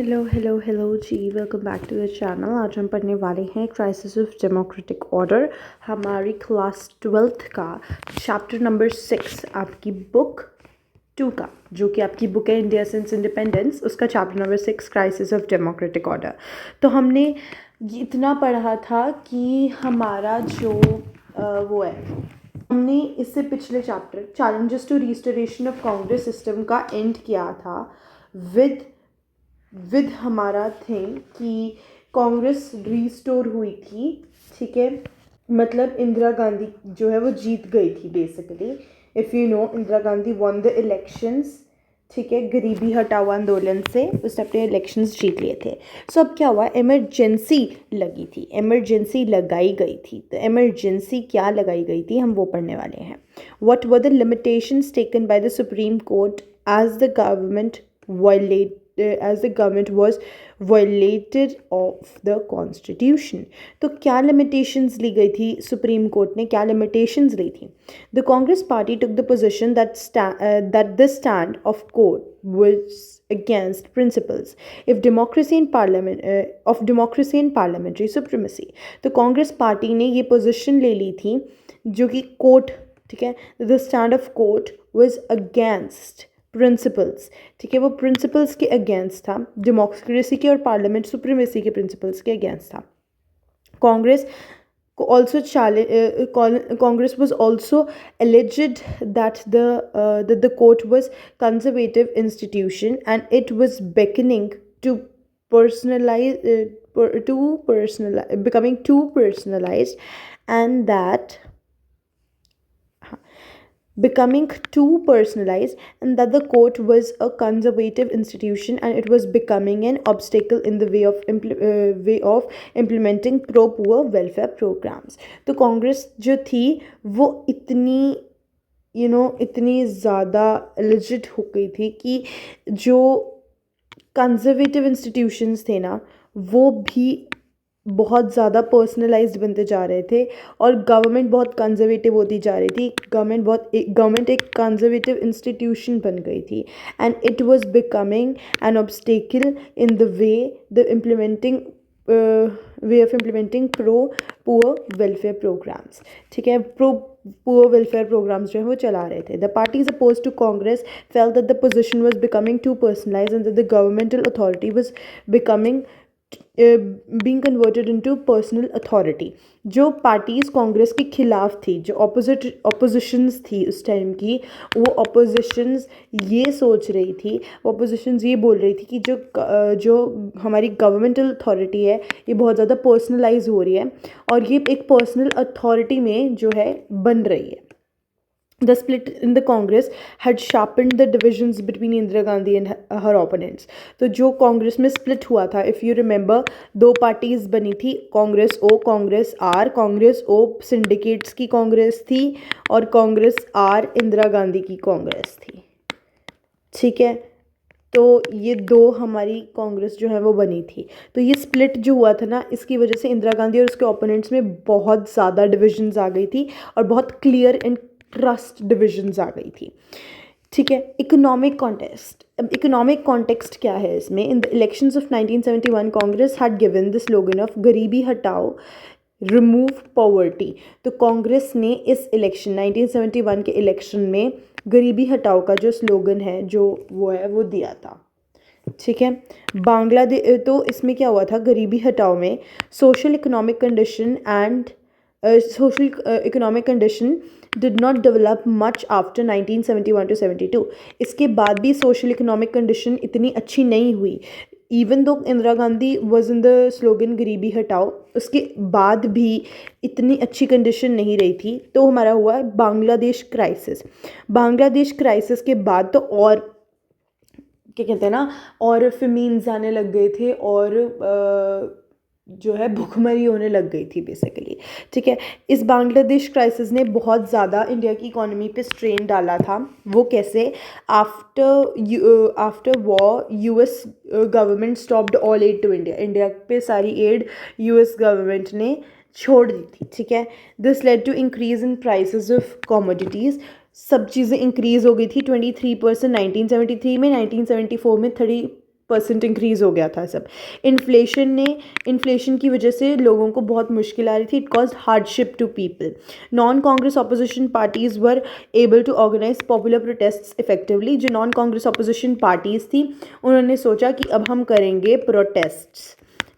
Hello जी, welcome back to the channel. आज हम पढ़ने वाले हैं क्राइसिस ऑफ डेमोक्रेटिक ऑर्डर, हमारी क्लास 12th का चैप्टर नंबर 6 आपकी बुक 2 का, जो कि आपकी बुक है इंडिया सिंस इंडिपेंडेंस, उसका chapter number 6 crisis of democratic order. तो हमने इतना पढ़ा था कि हमारा जो वो है, हमने इससे पिछले chapter challenges to restoration of Congress system का एंड किया था विद हमारा थिंग कि कांग्रेस रीस्टोर हुई थी। ठीक है, मतलब इंदिरा गांधी जो है वो जीत गई थी basically. If you no, Indira Gandhi one the elections. ठीक है, गरीबी हटाओ आंदोलन से उसने अपने इलेक्शंस जीत लिए थे। सो अब क्या हुआ, इमरजेंसी लगी थी, इमरजेंसी लगाई गई थी। तो इमरजेंसी क्या लगाई गई थी, हम वो पढ़ने वाले हैं। What were the limitations taken by the supreme court as the government was violated of the constitution। तो क्या limitations ली गई थी सुप्रीम कोर्ट ने, क्या limitations ली थी? The Congress party took the position that the stand of court was against principles if democracy and parliamentary supremacy। तो Congress party ने ये पोजीशन ले ली थी जो कि कोर्ट, ठीक है, the stand of court was against principles. ठीक है, वो प्रिंसिपल्स के अगेंस्ट था, डेमोक्रेसी के और पार्लियामेंट सुप्रीमेसी के प्रिंसिपल्स के अगेंस्ट था। Congress Congress was also alleged that the court was conservative institution and it was beckoning to becoming too personalized, and that the court was a conservative institution and it was becoming an obstacle in the way of implementing pro-poor welfare programs। तो कांग्रेस जो थी वो इतनी ज़्यादा alleged हो गई थी कि जो कंजर्वेटिव इंस्टीट्यूशंस थे ना, वो भी बहुत ज़्यादा पर्सनलाइज्ड बनते जा रहे थे और गवर्नमेंट बहुत कंजर्वेटिव होती जा रही थी। गवर्नमेंट एक कंजर्वेटिव इंस्टीट्यूशन बन गई थी and it was becoming an obstacle in the way of implementing pro poor welfare programs. ठीक है, प्रो पुअर वेलफेयर प्रोग्राम्स जो है वो चला रहे थे। The parties oppose to Congress felt that the position was becoming to personalized and that the governmental authority was becoming being converted into personal authority। जो parties Congress के खिलाफ थी, जो ऑपोजिशंस थी उस टाइम की, वो ऑपोजिशंस ये सोच रही थी, ऑपोजिशंस ये बोल रही थी कि जो हमारी गवर्नमेंटल अथॉरिटी है ये बहुत ज़्यादा पर्सनलाइज हो रही है और ये एक पर्सनल अथॉरिटी में जो है बन रही है। The split in the Congress had sharpened the divisions between Indira Gandhi and her opponents। तो जो कांग्रेस में स्प्लिट हुआ था, इफ़ यू रिमेंबर, दो पार्टीज बनी थी, Congress O Congress R. Congress O syndicates की कांग्रेस थी और कांग्रेस आर इंदिरा गांधी की कांग्रेस थी। ठीक है, तो ये दो हमारी कांग्रेस जो है वो बनी थी। तो ये स्प्लिट जो हुआ था ना, इसकी वजह से इंदिरा गांधी और उसके ओपोनेंट्स में बहुत ज़्यादा डिविजन्स आ गई थी और बहुत क्लियर एंड ट्रस्ट डिविजन्स आ गई थी। ठीक है, इकोनॉमिक कॉन्टेक्स्ट क्या है इसमें? In the elections of 1971 Congress had given the slogan of गरीबी हटाओ रिमूव पॉवर्टी। तो कांग्रेस ने इस इलेक्शन 1971 के इलेक्शन में गरीबी हटाओ का जो स्लोगन है, जो वो है, वो दिया था। ठीक है, बांग्लादेश, तो इसमें क्या हुआ था, गरीबी हटाओ में social economic condition did not develop much after 1971 to 72। इसके बाद भी सोशल इकोनॉमिक कंडीशन इतनी अच्छी नहीं हुई। Even though Indira Gandhi was in the slogan गरीबी हटाओ, उसके बाद भी इतनी अच्छी कंडीशन नहीं रही थी। तो हमारा हुआ बांग्लादेश क्राइसिस के बाद तो और क्या कहते हैं ना, और फेमीन्स आने लग गए थे और जो है भुखमरी होने लग गई थी बेसिकली। ठीक है, इस बांग्लादेश क्राइसिस ने बहुत ज़्यादा इंडिया की इकोनॉमी पे स्ट्रेन डाला था। वो कैसे? After war US government stopped all aid to India पे सारी एड यूएस गवर्नमेंट ने छोड़ दी थी। ठीक है, this led to increase in prices of commodities. सब चीज़ें इंक्रीज़ हो गई थी 23% 1973 में, 1974 में % इंक्रीज़ हो गया था सब। इन्फ्लेशन की वजह से लोगों को बहुत मुश्किल आ रही थी। It cause hardship to people. Non Congress opposition parties were able to organize popular protest effectively. जो नॉन कांग्रेस अपोजिशन पार्टीज़ थी उन्होंने सोचा कि अब हम करेंगे प्रोटेस्ट्स,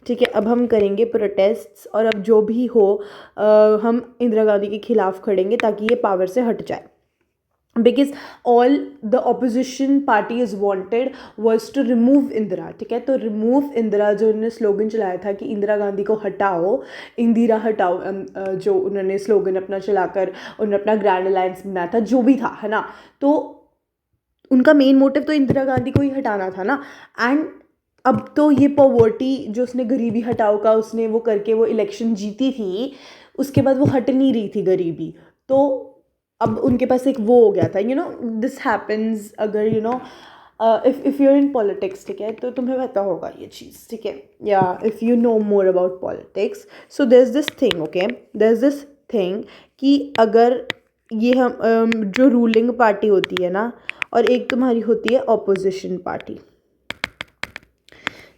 ठीक है, अब हम करेंगे प्रोटेस्ट्स और अब जो भी हो हम इंदिरा गांधी के खिलाफ खड़ेंगे ताकि ये पावर से हट जाए। Because all the opposition parties wanted was to remove Indira, ठीक है, तो रिमूव इंदिरा जो उन्होंने स्लोगन चलाया था कि इंदिरा गांधी को हटाओ, इंदिरा हटाओ, जो उन्होंने स्लोगन अपना चलाकर उन्होंने अपना ग्रैंड अलायंस बनाया था, जो भी था, है ना, तो उनका मेन मोटिव तो इंदिरा गांधी को ही हटाना था ना। एंड अब तो ये पॉवर्टी जो उसने गरीबी हटाओ का उसने वो करके वो इलेक्शन जीती थी, उसके बाद वो हट नहीं रही थी गरीबी, तो अब उनके पास एक वो हो गया था, दिस हैपन्स अगर if you are in politics, ठीक है, तो तुम्हें पता होगा ये चीज़, ठीक है, या if you know more about politics, so there is this thing, okay, there is this thing कि अगर ये हम जो रूलिंग पार्टी होती है ना और एक तुम्हारी होती है ऑपोजिशन पार्टी,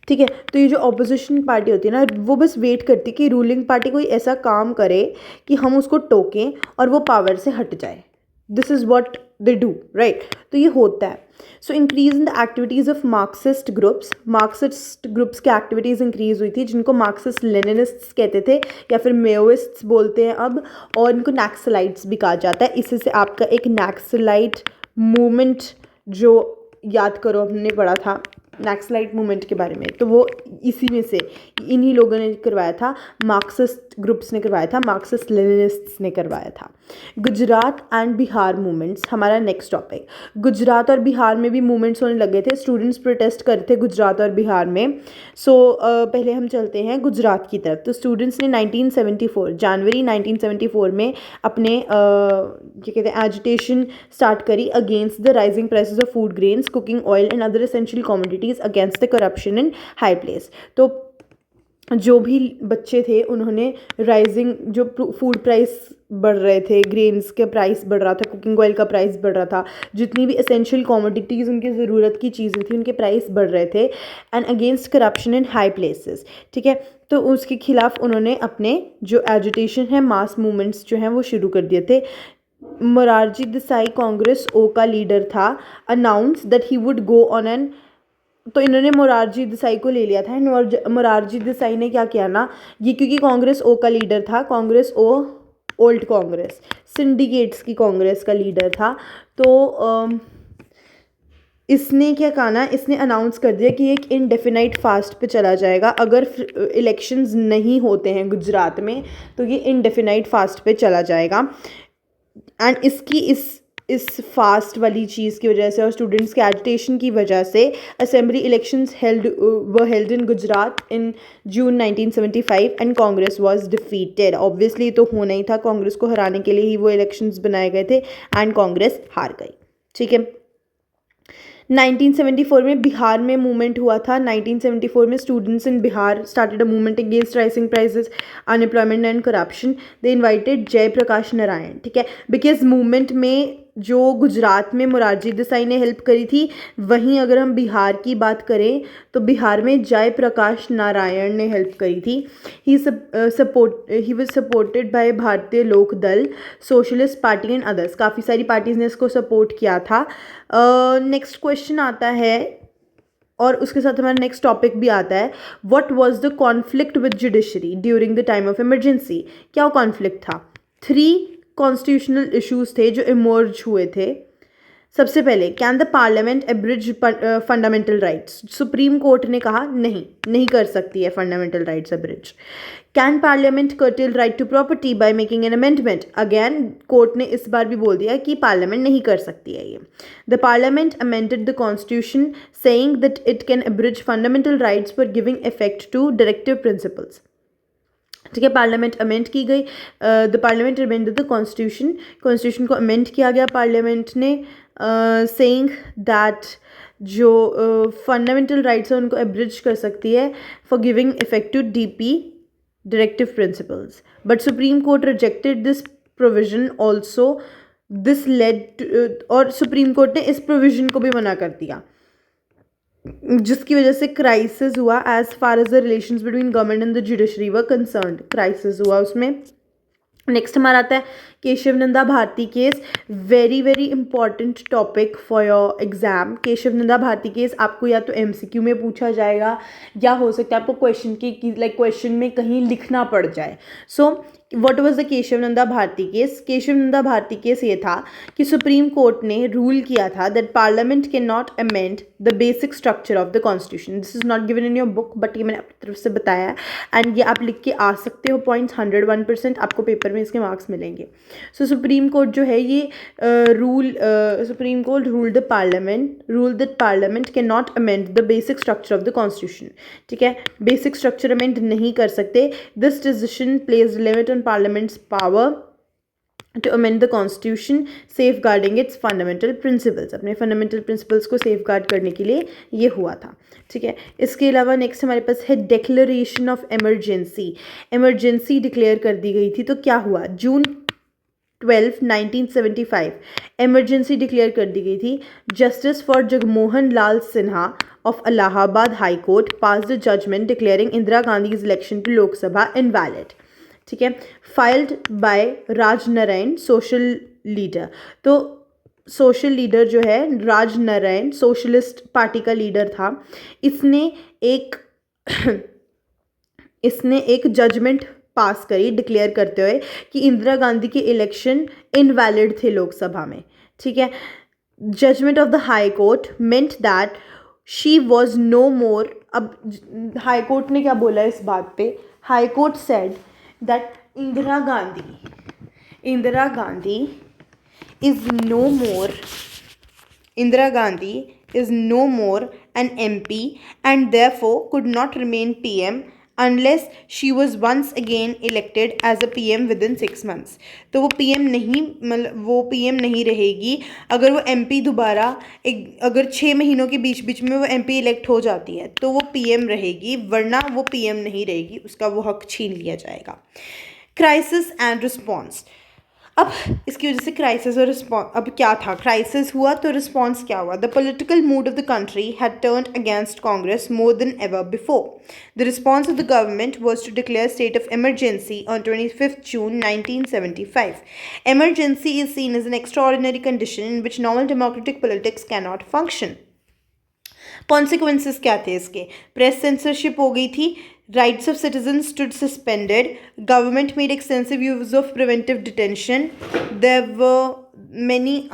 ठीक है, तो ये जो ऑपोजिशन पार्टी होती है ना वो बस वेट करती है कि रूलिंग पार्टी कोई ऐसा काम करे कि हम उसको टोकें और वो पावर से हट जाए। This is what they do, right, तो ये होता है। So increase in the activities of Marxist groups की एक्टिविटीज़ इंक्रीज हुई थी, जिनको मार्क्सिस्ट लेनिनिस्ट्स कहते थे या फिर मेओइस्ट्स बोलते हैं अब, और इनको नैक्सलाइट्स भी कहा जाता है। इसी से आपका एक नैक्सलाइट मूवमेंट जो याद करो हमने पढ़ा था नैक्सलाइट मूवमेंट के बारे में, तो वो इसी में से इन्हीं लोगों ने करवाया था, मार्क्सिस्ट ग्रुप्स ने करवाया था, मार्क्सिस्ट लेनिनिस्ट्स ने करवाया था। गुजरात एंड बिहार मूवमेंट्स हमारा नेक्स्ट टॉपिक। गुजरात और बिहार में भी मूवमेंट्स होने लगे थे, स्टूडेंट्स प्रोटेस्ट करते थे गुजरात और बिहार में। सो पहले हम चलते हैं गुजरात की तरफ। तो स्टूडेंट्स ने 1974 जनवरी 1974 में अपने क्या कहते हैं एजिटेशन स्टार्ट करी against the rising prices of food grains, cooking oil and other essential commodities against the corruption in high place. तो जो भी बच्चे थे उन्होंने राइजिंग जो फूड प्राइस बढ़ रहे थे, ग्रेन्स के प्राइस बढ़ रहा था, कुकिंग ऑयल का प्राइस बढ़ रहा था, जितनी भी एसेंशियल कमोडिटीज़ उनकी ज़रूरत की चीज़ें थी उनके प्राइस बढ़ रहे थे, and against corruption in high places, ठीक है, तो उसके खिलाफ उन्होंने अपने जो एजुटेशन है मास मूवमेंट्स जो हैं वो शुरू कर दिए थे। मोरारजी देसाई कांग्रेस ओ का लीडर था, announce that he would go on an, तो इन्होंने मोरारजी देसाई को ले लिया था। मोरारजी देसाई ने क्या किया ना, ये क्योंकि कांग्रेस ओ का लीडर था, कांग्रेस ओ ओल्ड कांग्रेस सिंडिकेट्स की कांग्रेस का लीडर था, तो इसने क्या कहा ना, इसने अनाउंस कर दिया कि एक इनडेफिनाइट फास्ट पे चला जाएगा, अगर इलेक्शंस नहीं होते हैं गुजरात में तो ये इनडेफिनाइट फास्ट पे चला जाएगा। एंड इसकी इस फास्ट वाली चीज़ की वजह से और स्टूडेंट्स के एजिटेशन की वजह से assembly elections held in Gujarat in June 1975 and Congress was defeated. Obviously तो होना ही था, कांग्रेस को हराने के लिए ही वो इलेक्शंस बनाए गए थे एंड कांग्रेस हार गई, ठीक है। 1974 में बिहार में मूवमेंट हुआ था। 1974 में students in Bihar started a movement against rising prices, unemployment and corruption. They invited Jayaprakash Narayan, ठीक है, बिकॉज मूवमेंट में जो गुजरात में मोरारजी देसाई ने हेल्प करी थी, वहीं अगर हम बिहार की बात करें तो बिहार में जयप्रकाश नारायण ने हेल्प करी थी। ही वॉज सपोर्टेड बाय भारतीय लोक दल, सोशलिस्ट पार्टी एंड अदर्स। काफ़ी सारी पार्टीज ने इसको सपोर्ट किया था। नेक्स्ट क्वेश्चन आता है और उसके साथ हमारा नेक्स्ट टॉपिक भी आता है, what was the conflict with judiciary during the time of emergency. क्या कॉन्फ्लिक्ट था? 3 कॉन्स्टिट्यूशनल इश्यूज थे जो इमर्ज हुए थे। सबसे पहले, can the parliament abridge fundamental rights. Supreme court ने कहा नहीं कर सकती है fundamental rights abridge. Can parliament curtail right to property by making an amendment. Again court ने इस बार भी बोल दिया कि पार्लियामेंट नहीं कर सकती है ये। The parliament amended the constitution saying that it can abridge fundamental rights for giving effect to directive principles, ठीक है, पार्लियामेंट अमेंड की गई। The parliament amended the constitution को अमेंड किया गया पार्लियामेंट ने, सेइंग दैट जो फंडामेंटल राइट्स है उनको एब्रिज कर सकती है for giving effect to DP directive principles, but supreme court rejected this provision also. This led और सुप्रीम कोर्ट ने इस प्रोविजन को भी मना कर दिया। जिसकी वजह से क्राइसिस हुआ as far as the relations between government and the judiciary were concerned, crisis हुआ उसमें। नेक्स्ट हमारा आता है Kesavananda Bharati case, very very important topic for your exam. Kesavananda Bharati case आपको या तो एमसीक्यू में पूछा जाएगा या हो सकता है आपको क्वेश्चन की लाइक क्वेश्चन में कहीं लिखना पड़ जाए। So what was the Kesavananda Bharati case? Kesavananda Bharati case ये था कि सुप्रीम कोर्ट ने रूल किया था that parliament can not amend the basic structure of the constitution. This is not given in your book but ये मैंने अपनी तरफ से बताया है एंड ये आप लिख के आ सकते हो पॉइंट्स 101%, आपको पेपर में इसके मार्क्स मिलेंगे। सो सुप्रीम कोर्ट जो है ये supreme court rule that parliament can not amend the basic structure of the constitution. ठीक है, बेसिक स्ट्रक्चर अमेंड नहीं कर सकते। This decision place limit on parliament's power to amend the constitution safeguarding its fundamental principles. अपने fundamental principles को safeguard करने के लिए ये हुआ था। ठीक है, इसके अलावा नेक्स्ट हमारे पास है declaration of emergency. Emergency declare कर दी गई थी, तो क्या हुआ? जून 12, 1975 इमरजेंसी डिक्लेयर कर दी गई थी। Justice for Jagmohan Lal Sinha of Allahabad high court passed a judgement declaring Indira Gandhi's election to Lok Sabha invalid. ठीक है, filed by Raj Narayan social leader. तो सोशल लीडर जो है राज नारायण सोशलिस्ट पार्टी का लीडर था, इसने एक जजमेंट पास करी डिक्लेयर करते हुए कि इंदिरा गांधी के इलेक्शन इनवैलिड थे लोकसभा में। ठीक है, judgement of the high court meant that she was no more. अब हाई कोर्ट ने क्या बोला इस बात पे? High court said that Indira Gandhi is no more an MP and therefore could not remain PM unless she was once again elected as a PM within 6 months। तो वो PM नहीं रहेगी अगर वो MP दोबारा अगर 6 महीनों के बीच में वो MP इलेक्ट हो जाती है तो वो PM रहेगी, वरना वो PM नहीं रहेगी, उसका वो हक छीन लिया जाएगा। Crisis and response. अब इसकी वजह से क्राइसिस और रिस्पॉन्स, अब क्या था? क्राइसिस हुआ तो रिस्पॉन्स क्या हुआ? The political mood of the country had turned against Congress more than ever before. The response of the government was to declare state of emergency on 25 June 1975। Emergency is seen as an extraordinary condition in which normal democratic politics cannot function। Consequences क्या थे इसके? Press censorship हो गई थी, rights of citizen stood suspended, government made extensive use of preventive detention, there were many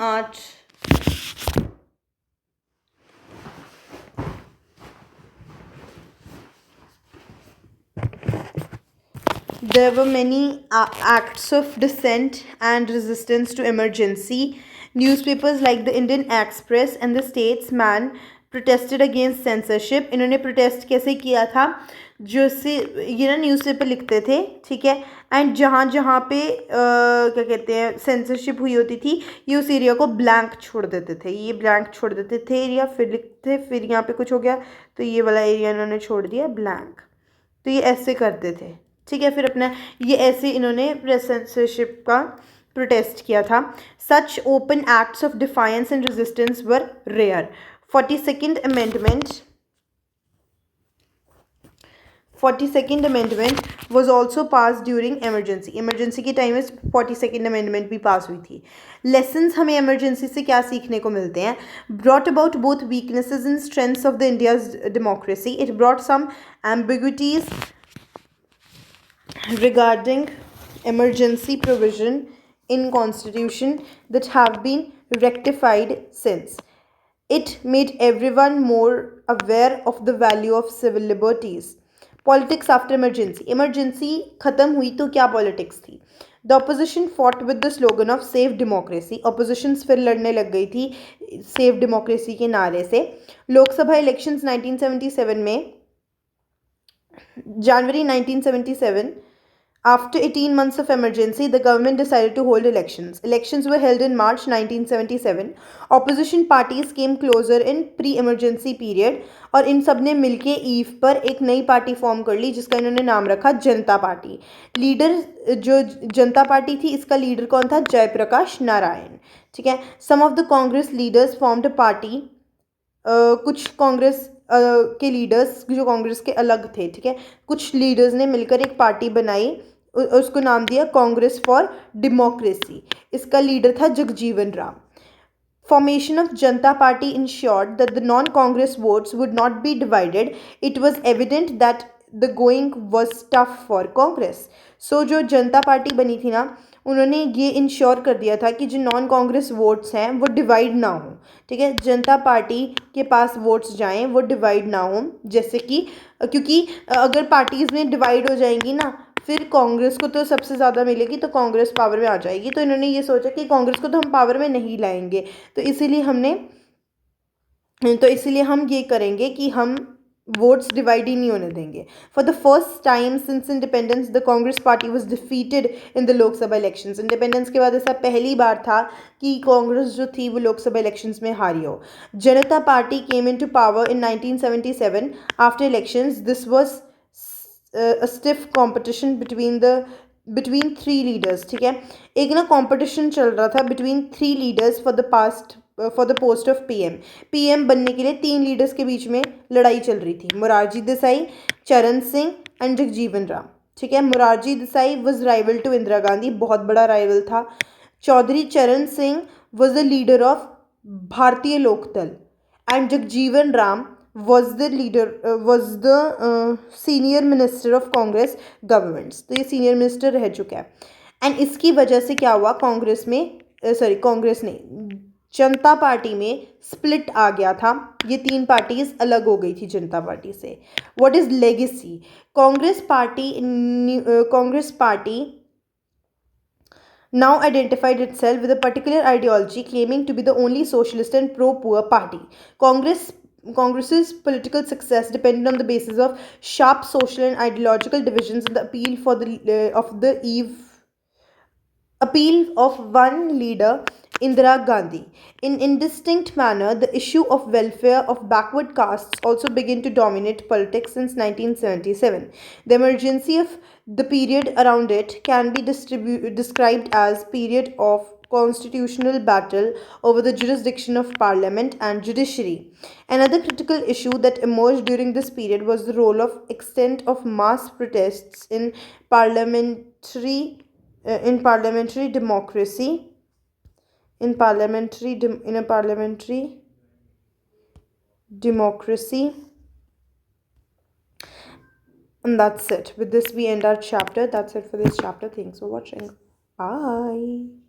acts of dissent and resistance to emergency. Newspapers like the Indian Express and the Statesman protested against censorship। इन्होंने protest कैसे किया था? जो से ये ना newspaper लिखते थे, ठीक है, एंड जहाँ जहाँ पे क्या कहते हैं सेंसरशिप हुई होती थी ये उस एरिया को ब्लैंक छोड़ देते थे। ये ब्लैंक छोड़ देते थे एरिया, फिर लिखते, फिर यहाँ पे कुछ हो गया तो ये वाला एरिया इन्होंने छोड़ दिया ब्लैंक। तो ये ऐसे करते थे, ठीक है। फिर अपना ये ऐसे इन्होंने प्रेस सेंसरशिप का प्रोटेस्ट किया था। Such open acts of defiance and resistance were rare. 42nd amendment was also passed during emergency। Emergency के टाइम में 42nd अमेंडमेंट भी पास हुई थी। लेसन्स हमें इमरजेंसी से क्या सीखने को मिलते हैं? Brought about both weaknesses and strengths of the India's democracy. It brought some ambiguities regarding emergency provision in constitution that have been rectified since। It made everyone more aware of the value of civil liberties। Politics after emergency। Emergency खत्म हुई तो क्या politics थी? The opposition fought with the slogan of safe democracy। oppositions फिर लड़ने लग गई थी safe democracy के नारे से। लोकसभा इलेक्शंस 1977 में, January 1977, after 18 months of emergency, the government decided to hold elections। Elections were held in March 1977। Opposition parties came closer in pre-emergency period और इन सब ने मिलके ईव पर एक नई पार्टी फॉर्म कर ली जिसका इन्होंने नाम रखा जनता पार्टी। लीडर जो जनता पार्टी थी इसका लीडर कौन था? जयप्रकाश नारायण, ठीक है। Some of the Congress leaders formed a party. कुछ कांग्रेस के लीडर्स जो कांग्रेस के अलग थे, ठीक है, कुछ लीडर्स ने मिलकर एक पार्टी बनाई, उसको नाम दिया कांग्रेस फॉर डेमोक्रेसी। इसका लीडर था Jagjivan Ram. Formation of Janata Party ensured that the non-Congress votes would not be divided. It was evident that the going was tough for Congress. So जो जनता पार्टी बनी थी ना, उन्होंने ये इंश्योर कर दिया था कि जो नॉन कांग्रेस वोट्स हैं वो डिवाइड ना हो, ठीक है, जनता पार्टी के पास वोट्स जाएं, वो डिवाइड ना हो। जैसे कि क्योंकि अगर पार्टीज़ में डिवाइड हो जाएंगी ना, फिर कांग्रेस को तो सबसे ज़्यादा मिलेगी, तो कांग्रेस पावर में आ जाएगी। तो इन्होंने ये सोचा कि कांग्रेस को तो हम पावर में नहीं लाएंगे, तो इसीलिए हम ये करेंगे कि हम वोट्स डिवाइड ही नहीं होने देंगे। For the first time since independence the Congress party was defeated in the Lok Sabha elections. Independence के बाद ऐसा पहली बार था कि कांग्रेस जो थी वो लोकसभा इलेक्शंस में हारी हो। जनता party came into power in 1977 after elections. This was a stiff competition between three leaders, ठीक है, एक ना कंपटीशन चल रहा था between three leaders for the post of PM बनने के लिए तीन लीडर्स के बीच में लड़ाई चल रही थी, मोरारजी देसाई, चरण सिंह एंड जगजीवन राम, ठीक है। Morarji Desai was rival to Indira Gandhi, बहुत बड़ा राइवल था। Chaudhary Charan Singh was the leader of Bharatiya Lokdal and Jagjivan Ram was the senior minister of Congress governments. तो ये सीनियर मिनिस्टर रह चुका है। एंड इसकी वजह से क्या हुआ, कांग्रेस नहीं, जनता पार्टी में स्प्लिट आ गया था। ये तीन पार्टीज अलग हो गई थी जनता पार्टी से। What is legacy? Congress party now identified itself with a particular ideology, claiming to be the only socialist and pro-poor party. Congress's political success depended on the basis of sharp social and ideological divisions and the appeal of one leader, Indira Gandhi. In indistinct manner, the issue of welfare of backward castes also began to dominate politics since 1977. The emergency of the period around it can be described as period of constitutional battle over the jurisdiction of parliament and judiciary. Another critical issue that emerged during this period was the role of extent of mass protests in parliamentary democracy in a parliamentary democracy. And that's it. With this we end our chapter. That's it for this chapter. Thanks for watching. Bye.